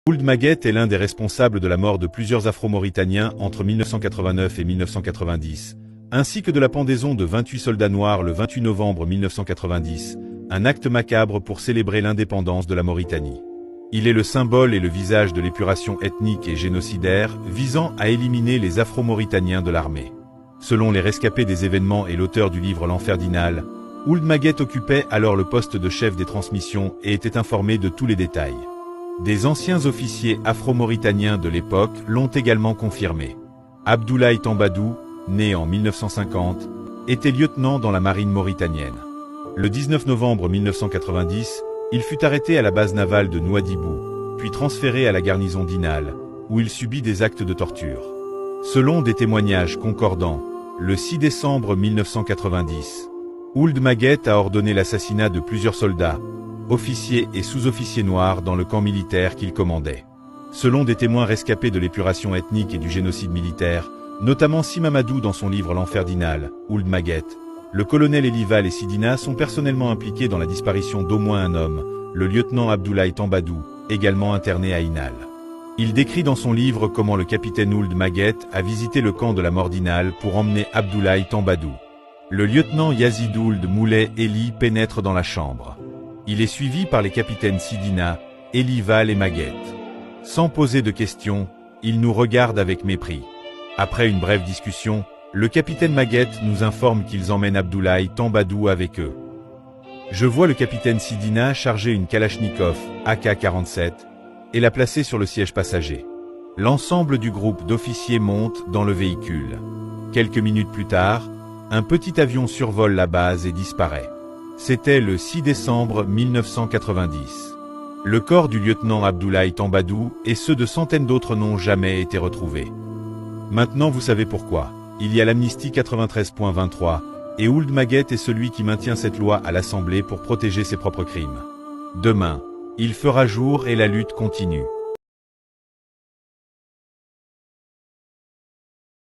Ould Maguette est l'un des responsables de la mort de plusieurs Afro-Mauritaniens entre 1989 et 1990, ainsi que de la pendaison de 28 soldats noirs le 28 novembre 1990, un acte macabre pour célébrer l'indépendance de la Mauritanie. Il est le symbole et le visage de l'épuration ethnique et génocidaire visant à éliminer les Afro-Mauritaniens de l'armée. Selon les rescapés des événements et l'auteur du livre L'Enfer d'Inal, Ould Maguette occupait alors le poste de chef des transmissions et était informé de tous les détails. Des anciens officiers afro-mauritaniens de l'époque l'ont également confirmé. Abdoulaye Tambadou, né en 1950, était lieutenant dans la marine mauritanienne. Le 19 novembre 1990, il fut arrêté à la base navale de Nouadhibou, puis transféré à la garnison d'Inal, où il subit des actes de torture. Selon des témoignages concordants, le 6 décembre 1990, Ould Maguette a ordonné l'assassinat de plusieurs soldats, officiers et sous-officiers noirs dans le camp militaire qu'il commandait. Selon des témoins rescapés de l'épuration ethnique et du génocide militaire, notamment Simamadou dans son livre L'Enfer d'Inal, Ould Maguette, le colonel Elival et Sidina sont personnellement impliqués dans la disparition d'au moins un homme, le lieutenant Abdoulaye Tambadou, également interné à Inal. Il décrit dans son livre comment le capitaine Ould Maguette a visité le camp de la mort d'Inal pour emmener Abdoulaye Tambadou. Le lieutenant Yazid Ould Moulay Eli pénètre dans la chambre. Il est suivi par les capitaines Sidina, Elival et Maguette. Sans poser de questions, il nous regarde avec mépris. Après une brève discussion, le capitaine Maguette nous informe qu'ils emmènent Abdoulaye Tambadou avec eux. Je vois le capitaine Sidina charger une Kalachnikov AK-47 et la placer sur le siège passager. L'ensemble du groupe d'officiers monte dans le véhicule. Quelques minutes plus tard, un petit avion survole la base et disparaît. C'était le 6 décembre 1990. Le corps du lieutenant Abdoulaye Tambadou et ceux de centaines d'autres n'ont jamais été retrouvés. Maintenant vous savez pourquoi. Il y a l'amnistie 93.23, et Ould Maguette est celui qui maintient cette loi à l'Assemblée pour protéger ses propres crimes. Demain, il fera jour et la lutte continue.